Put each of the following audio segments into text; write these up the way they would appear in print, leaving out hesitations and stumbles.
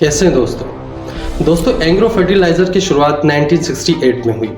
कैसे हैं दोस्तों एंग्रो फर्टिलाइजर की शुरुआत 1968 में हुई।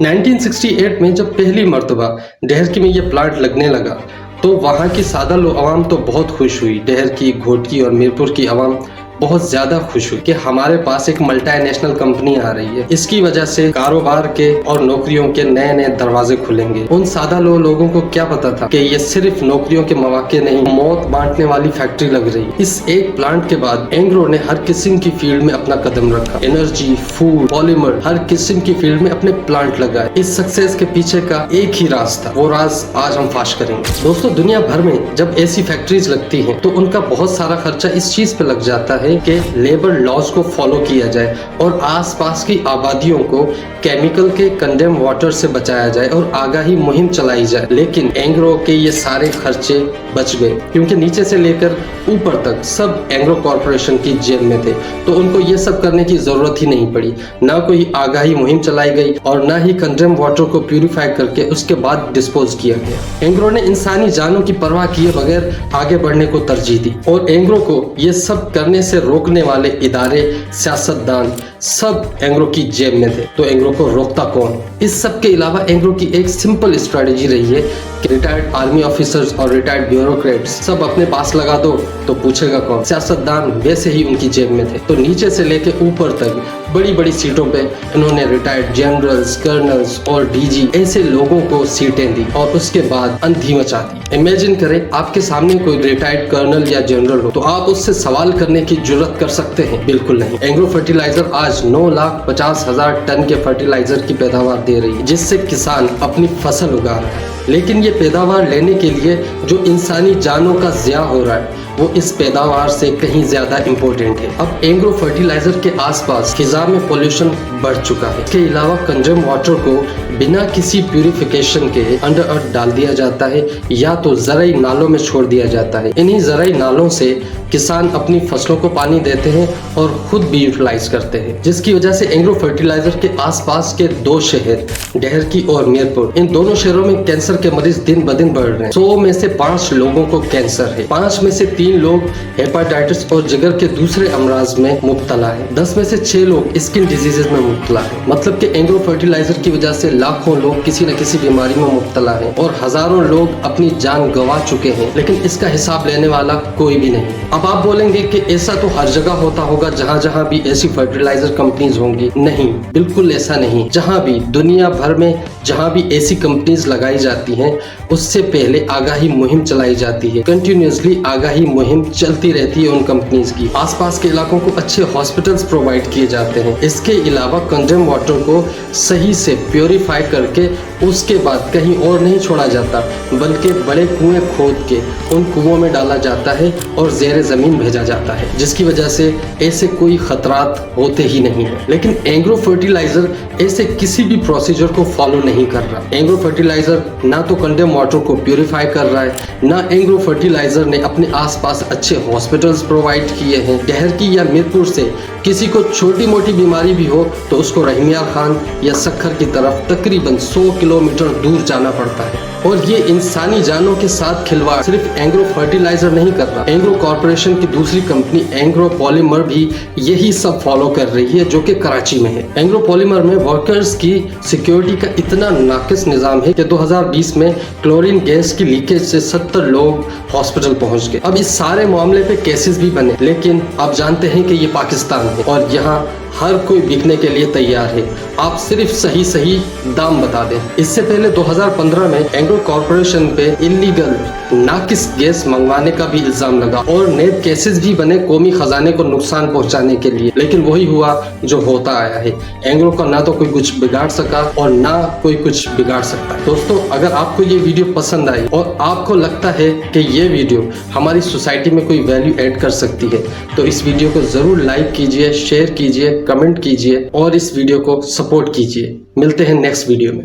1968 में जब पहली मर्तबा डेहरकी में ये प्लांट लगने लगा तो वहाँ की सादा आवाम तो बहुत खुश हुई। डेहरकी, घोटकी और मीरपुर की आवाम बहुत ज्यादा खुश हुई कि हमारे पास एक मल्टीनेशनल कंपनी आ रही है। इसकी वजह से कारोबार के और नौकरियों के नए नए दरवाजे खुलेंगे। उन सादा लोगों को क्या पता था कि ये सिर्फ नौकरियों के मौके नहीं, मौत बांटने वाली फैक्ट्री लग रही। इस एक प्लांट के बाद एंग्रो ने हर किस्म की फील्ड में अपना कदम रखा। एनर्जी, फूड, पॉलीमर, हर किस्म की फील्ड में अपने प्लांट लगाए। इस सक्सेस के पीछे का एक ही राज था, वो राज आज हम फाश करेंगे। दोस्तों, दुनिया भर में जब ऐसी फैक्ट्रीज लगती हैं तो उनका बहुत सारा खर्चा इस चीज पे लग जाता है कि लेबर लॉज को फॉलो किया जाए और आसपास की आबादियों को केमिकल के कंडेम वाटर से बचाया जाए और आगाही मुहिम चलाई जाए। लेकिन एंग्रो के ये सारे खर्चे बच गए क्योंकि नीचे से लेकर ऊपर तक सब एंग्रो कॉर्पोरेशन की जेब में थे, तो उनको ये सब करने की जरूरत ही नहीं पड़ी। ना कोई आगाही मुहिम चलाई गई और ना ही कंडेम वाटर को प्यूरिफाई करके उसके बाद डिस्पोज किया गया। एंग्रो ने इंसानी जानों की परवाह किए बगैर आगे बढ़ने को तरजीह दी और एंग्रो को ये सब करने से रोकने वाले इदारे, सियासतदान सब एंग्रो की जेब में थे। तो एंग्रो को रोकता कौन? इस सब के अलावा एंग्रो की एक सिंपल स्ट्रेटेजी रही है कि रिटायर्ड आर्मी ऑफिसर्स और रिटायर्ड ब्यूरोक्रेट्स सब अपने पास लगा दो तो पूछेगा कौन। सियासतदान वैसे ही उनकी जेब में थे, तो नीचे से लेके ऊपर तक बड़ी बड़ी सीटों पे इन्होंने रिटायर्ड जनरल्स, कर्नल्स और डीजी ऐसे लोगों को सीटें दी और उसके बाद अंधी मचा दी। इमेजिन करें आपके सामने कोई रिटायर्ड कर्नल या जनरल हो तो आप उससे सवाल करने की जुर्रत कर सकते हैं? बिल्कुल नहीं। एंग्रो फर्टिलाइजर आज 9,50,000 टन के फर्टिलाइजर की पैदावार दे रही है, जिससे किसान अपनी फसल उगा रहा है। लेकिन ये पैदावार लेने के लिए जो इंसानी जानों का ज़िया हो रहा है वो इस पैदावार से कहीं ज्यादा इम्पोर्टेंट है। अब एंग्रो फर्टिलाइजर के आसपास फिजा में पोल्यूशन बढ़ चुका है। इसके अलावा कंज्यूम वाटर को बिना किसी प्यूरिफिकेशन के अंडर अर्थ डाल दिया जाता है या तो ज़राई नालों में छोड़ दिया जाता है। इन्हीं ज़राई नालों से किसान अपनी फसलों को पानी देते हैं और खुद भी यूटिलाइज करते हैं, जिसकी वजह से एंग्रो फर्टिलाइजर के आसपास के दो शहर डेहरकी और मीरपुर, इन दोनों शहरों में कैंसर के मरीज दिन ब दिन बढ़ रहे हैं। 100 में से 5 लोगों को कैंसर है, 5 में से 3 लोग हेपाटाइटिस और जिगर के दूसरे अमराज में मुब्तला है, 10 में से 6 लोग स्किन डिजीजेज में मुब्तला है। मतलब कि एंग्रो फर्टिलाइजर की वजह से लाखों लोग किसी न किसी बीमारी में मुब्तला है और हजारों लोग अपनी जान गंवा चुके हैं, लेकिन इसका हिसाब लेने वाला कोई भी नहीं। अब आप बोलेंगे कि ऐसा तो हर जगह होता होगा, जहाँ जहाँ भी ऐसी फर्टिलाइजर कंपनीज होंगी। नहीं, बिल्कुल ऐसा नहीं। जहाँ भी दुनिया भर में जहाँ भी ऐसी कंपनीज लगाई जाती हैं उससे पहले आगाही मुहिम चलाई जाती है। कंटिन्यूसली आगाही मुहिम चलती रहती है उन कंपनीज की। आसपास के इलाकों को अच्छे हॉस्पिटल्स प्रोवाइड किए जाते हैं। इसके अलावा कंज्यूम वाटर को सही से प्योरीफाई करके उसके बाद कहीं और नहीं छोड़ा जाता, बल्कि बड़े कुएं खोद के उन कुओं में डाला जाता है और ज़ेरे ज़मीन भेजा जाता है, जिसकी वजह से ऐसे कोई खतरात होते ही नहीं है। लेकिन एंग्रो फर्टिलाइजर ऐसे किसी भी प्रोसीजर को फॉलो नहीं कर रहा। एंग्रो फर्टिलाइजर ना तो कंडेम वाटर को प्यूरिफाई कर रहा है, ना एंग्रो फर्टिलाइजर ने अपने आसपास अच्छे हॉस्पिटल्स प्रोवाइड किए हैं। डेहरकी या मीरपुर से किसी को छोटी मोटी बीमारी भी हो तो उसको रहीमिया खान या सक्खर की तरफ तकरीबन 100 किलोमीटर दूर जाना पड़ता है। और ये इंसानी जानों के साथ खिलवाड़ सिर्फ एंग्रो फर्टिलाइजर नहीं कर रहा, एंग्रो कॉर्पोरेशन की दूसरी कंपनी एंग्रो पॉलीमर भी यही सब फॉलो कर रही है, जो कि कराची में है। एंग्रो पॉलीमर में वर्कर्स की सिक्योरिटी का इतना नाकिस निजाम है कि 2020 में क्लोरीन गैस की लीकेज से 70 लोग हॉस्पिटल पहुंच गए। अब इस सारे मामले पे केसेस भी बने, लेकिन आप जानते हैं कि ये पाकिस्तान है और यहाँ हर कोई बिकने के लिए तैयार है। आप सिर्फ सही दाम बता दें। इससे पहले 2015 में एंग्रो कॉर्पोरेशन पे इलीगल नाकिस गैस मंगवाने का भी इल्जाम लगा और नए केसेस भी बने कौमी खजाने को नुकसान पहुंचाने के लिए। लेकिन वही हुआ जो होता आया है। एंग्रो का ना तो कोई कुछ बिगाड़ सका और ना कोई कुछ बिगाड़ सकता है। दोस्तों, अगर आपको ये वीडियो पसंद आई और आपको लगता है कि ये वीडियो हमारी सोसाइटी में कोई वैल्यू ऐड कर सकती है तो इस वीडियो को जरूर लाइक कीजिए, शेयर कीजिए, कमेंट कीजिए और इस वीडियो को सपोर्ट कीजिए। मिलते हैं नेक्स्ट वीडियो में।